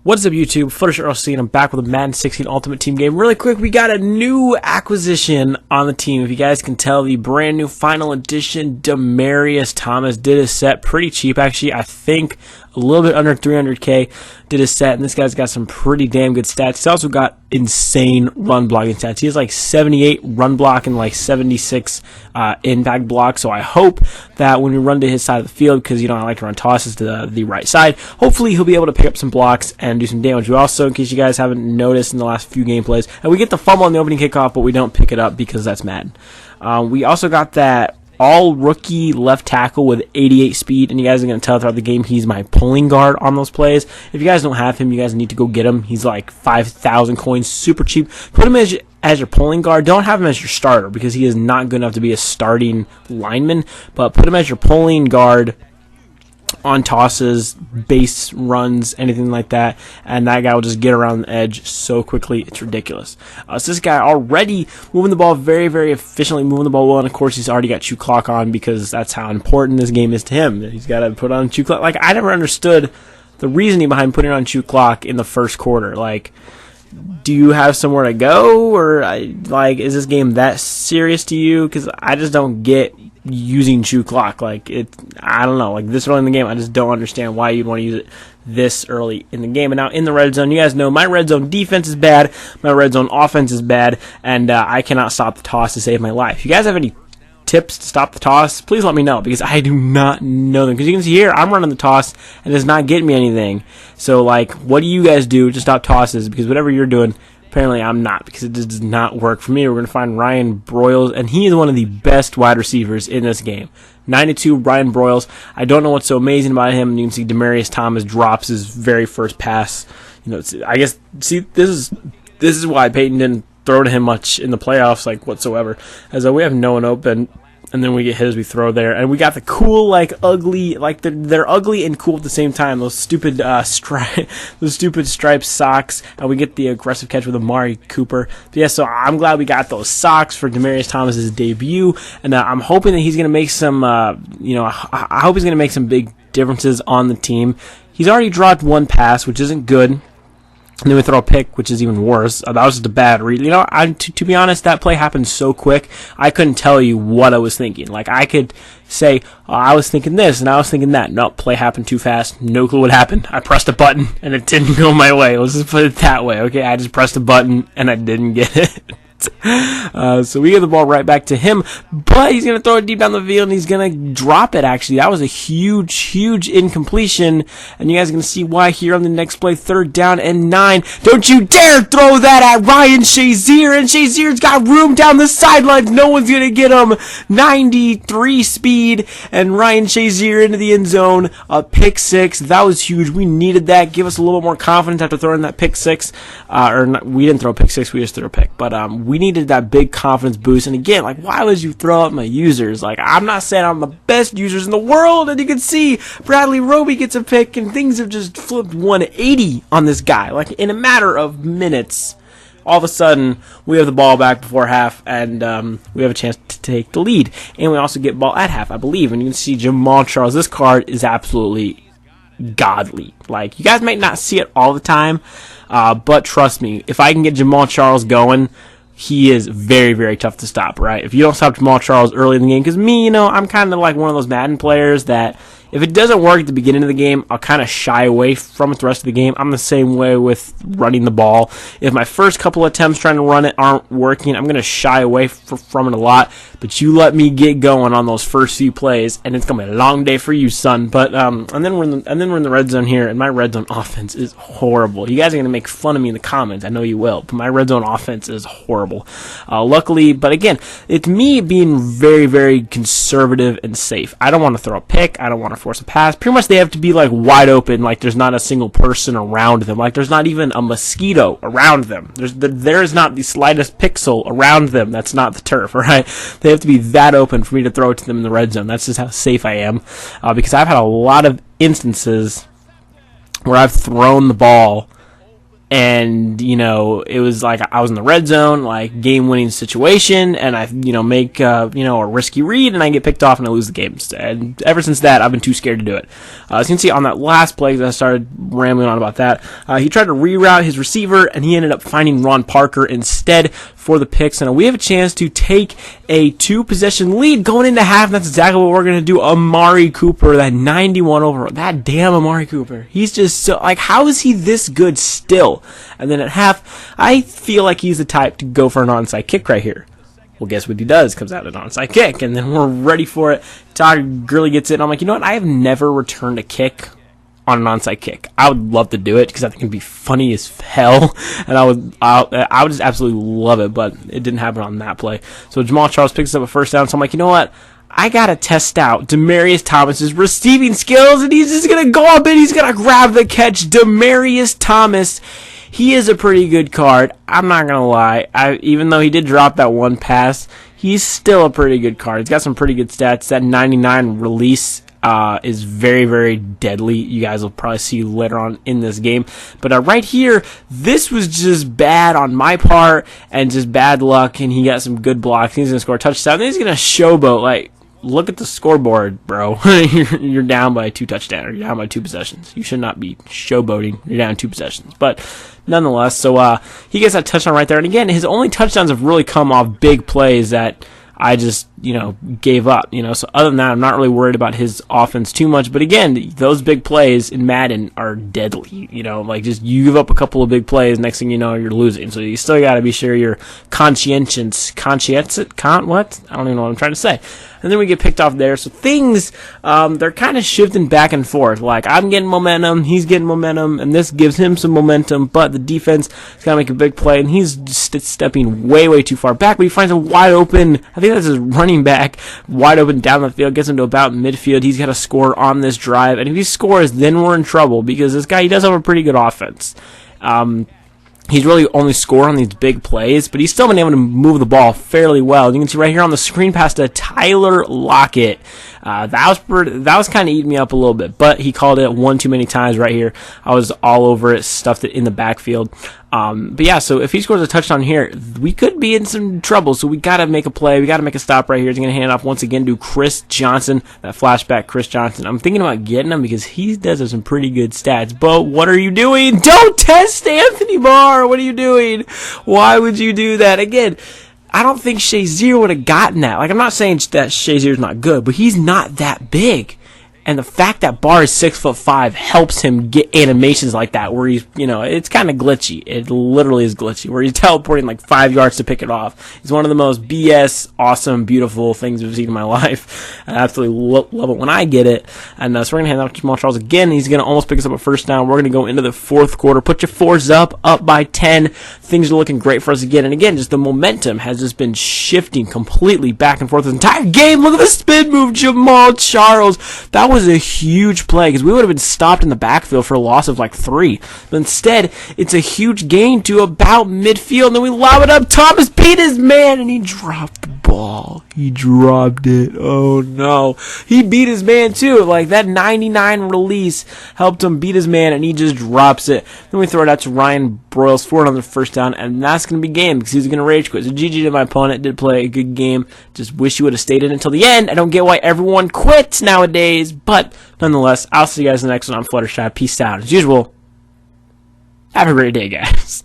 What's up, YouTube? Footage RLC, and I'm back with a Madden 16 Ultimate Team game. Really quick, we got a new acquisition on the team. If you guys can tell, the brand new final edition Demaryius Thomas did his set pretty cheap, actually. I think a little bit under 300k did his set, and this guy's got some pretty damn good stats. He's also got insane run blocking stats. He has like 78 run block and like 76 impact block, so I hope that when we run to his side of the field, because I like to run tosses to the right side, hopefully he'll be able to pick up some blocks and do some damage. We also, in case you guys haven't noticed in the last few gameplays, and we get the fumble on the opening kickoff, but we don't pick it up because that's Madden. We also got that all-rookie left tackle with 88 speed, and you guys are going to tell throughout the game he's my pulling guard on those plays. If you guys don't have him, you guys need to go get him. He's like 5,000 coins, super cheap. Put him as your pulling guard. Don't have him as your starter because he is not good enough to be a starting lineman, but put him as your pulling guard on tosses, base runs, anything like that, and that guy will just get around the edge so quickly, it's ridiculous. So this guy already moving the ball very, very efficiently, moving the ball well, and of course he's already got shoot clock on because that's how important this game is to him. He's got to put on shoot clock. Like, I never understood the reasoning behind putting on shoot clock in the first quarter. Like, do you have somewhere to go, or like, is this game that serious to you? Because I just don't get using shoot clock. Like, I don't know, like this early in the game, I just don't understand why you'd want to use it this early in the game. And now in the red zone, you guys know my red zone defense is bad, my red zone offense is bad, and I cannot stop the toss to save my life. If you guys have any tips to stop the toss, please let me know, because I do not know them. Because you can see here, I'm running the toss and it's not getting me anything. So like, what do you guys do to stop tosses? Because whatever you're doing, apparently I'm not, because it just does not work for me. We're going to find Ryan Broyles, and he is one of the best wide receivers in this game. 92 Ryan Broyles. I don't know what's so amazing about him. You can see Demaryius Thomas drops his very first pass. I guess, see, this is why Peyton didn't throw to him much in the playoffs, like, whatsoever, as we have no one open, and then we get hit as we throw there, and we got the cool, like, ugly, like, they're ugly and cool at the same time, those stupid striped socks, and we get the aggressive catch with Amari Cooper. But yeah, so I'm glad we got those socks for Demaryius Thomas's debut, and I'm hoping that he's going to make some, I hope he's going to make some big differences on the team. He's already dropped one pass, which isn't good. And then we throw a pick, which is even worse. That was just a bad read. To be honest, that play happened so quick, I couldn't tell you what I was thinking. Like, I could say, I was thinking this, and I was thinking that. No, play happened too fast. No clue what happened. I pressed a button, and it didn't go my way. Let's just put it that way, okay? I just pressed a button, and I didn't get it. So we get the ball right back to him, but he's going to throw it deep down the field, and he's going to drop it, actually. That was a huge incompletion, and you guys are going to see why here on the next play. 3rd down and 9. Don't you dare throw that at Ryan Shazier, and Shazier's got room down the sidelines. No one's going to get him. 93 speed, and Ryan Shazier into the end zone. A pick 6. That was huge. We needed that. Give us a little more confidence after throwing that pick 6. We didn't throw a pick 6, we just threw a pick, but we needed that big confidence boost. And again, like, why would you throw up my users? Like, I'm not saying I'm the best users in the world, and you can see Bradley Roby gets a pick, and things have just flipped 180 on this guy. Like, in a matter of minutes, all of a sudden, we have the ball back before half, and we have a chance to take the lead. And we also get ball at half, I believe. And you can see Jamal Charles. This card is absolutely godly. Like, you guys might not see it all the time, but trust me, if I can get Jamal Charles going, he is very, very tough to stop, right? If you don't stop Jamal Charles early in the game, because me, I'm kind of like one of those Madden players that if it doesn't work at the beginning of the game, I'll kind of shy away from it the rest of the game. I'm the same way with running the ball. If my first couple attempts trying to run it aren't working, I'm going to shy away from it a lot. But you let me get going on those first few plays, and it's going to be a long day for you, son. But and then we're in the red zone here, and my red zone offense is horrible. You guys are going to make fun of me in the comments. I know you will. But my red zone offense is horrible. Luckily, but again, it's me being very, very conservative and safe. I don't want to throw a pick. I don't want to force a pass. Pretty much they have to be like wide open, like there's not a single person around them, like there's not even a mosquito around them, there is not the slightest pixel around them that's not the turf, right? They have to be that open for me to throw it to them in the red zone. That's just how safe I am, because I've had a lot of instances where I've thrown the ball and you know, it was like I was in the red zone, like game-winning situation, and I make a risky read, and I get picked off and I lose the game. And ever since that, I've been too scared to do it. As you can see on that last play, I started rambling on about that. He tried to reroute his receiver, and he ended up finding Ron Parker instead for the picks. And we have a chance to take a 2-possession lead going into half. And that's exactly what we're going to do. Amari Cooper, that 91 overall. That damn Amari Cooper. He's just so, like, how is he this good still? And then at half, I feel like he's the type to go for an onside kick right here. Well, guess what he does? Comes out an onside kick, and then we're ready for it. Todd Gurley gets it, and I'm like, you know what? I have never returned a kick on an onside kick. I would love to do it because I think it'd be funny as hell, and I would just absolutely love it, but it didn't happen on that play. So Jamal Charles picks up a first down, so I'm like, you know what? I gotta test out Demaryius Thomas's receiving skills, and he's just gonna go up and he's gonna grab the catch. Demaryius Thomas, he is a pretty good card. I'm not gonna lie. Even though he did drop that one pass, he's still a pretty good card. He's got some pretty good stats. That 99 release is very, very deadly. You guys will probably see later on in this game. But right here, this was just bad on my part and just bad luck, and he got some good blocks. He's going to score a touchdown. Then he's going to showboat. Like, look at the scoreboard, bro. You're down by 2 touchdowns. Or you're down by 2 possessions. You should not be showboating. You're down 2 possessions. But nonetheless, so he gets that touchdown right there. And again, his only touchdowns have really come off big plays that I just, gave up, So other than that, I'm not really worried about his offense too much. But again, those big plays in Madden are deadly, like just you give up a couple of big plays, next thing you know, you're losing. So you still got to be sure you're conscientious, what? I don't even know what I'm trying to say. And then we get picked off there. So things, they're kind of shifting back and forth. Like, I'm getting momentum, he's getting momentum, and this gives him some momentum, but the defense is going to make a big play, and he's just stepping way, way too far back, but he finds a wide open, I think that's his running back, wide open down the field, gets him to about midfield. He's got to score on this drive, and if he scores, then we're in trouble, because this guy, he does have a pretty good offense. He's really only scored on these big plays, but he's still been able to move the ball fairly well. You can see right here on the screen pass to Tyler Lockett. That was kind of eating me up a little bit, but he called it one too many times right here. I was all over it, stuffed it in the backfield. But yeah, so if he scores a touchdown here, we could be in some trouble. So we got to make a play. We got to make a stop right here. He's going to hand it off once again to Chris Johnson. That flashback, Chris Johnson. I'm thinking about getting him because he does have some pretty good stats. But what are you doing? Don't test Anthony Barr. What are you doing? Why would you do that? Again, I don't think Shazier would have gotten that. Like, I'm not saying that Shazier's not good, but he's not that big. And the fact that Barr is 6'5" helps him get animations like that where he's, it's kind of glitchy. It literally is glitchy, where he's teleporting like 5 yards to pick it off. It's one of the most BS, awesome, beautiful things I've seen in my life. I absolutely love it when I get it. And so we're going to hand off to Jamal Charles again. He's going to almost pick us up a first down. We're going to go into the fourth quarter. Put your 4s up by 10. Things are looking great for us again. And again, just the momentum has just been shifting completely back and forth this entire game. Look at the spin move, Jamal Charles. That was a huge play because we would have been stopped in the backfield for a loss of like 3. But instead, it's a huge gain to about midfield, and then we lob it up. Thomas beat his man, and he dropped the ball. He dropped it. Oh, no. He beat his man, too. Like, that 99 release helped him beat his man, and he just drops it. Then we throw it out to Ryan Broyles for it on the first down, and that's going to be game because he's going to rage quit. So GG to my opponent. Did play a good game. Just wish he would have stayed in until the end. I don't get why everyone quits nowadays, but nonetheless, I'll see you guys in the next one on Fluttershy. Peace out. As usual, have a great day, guys.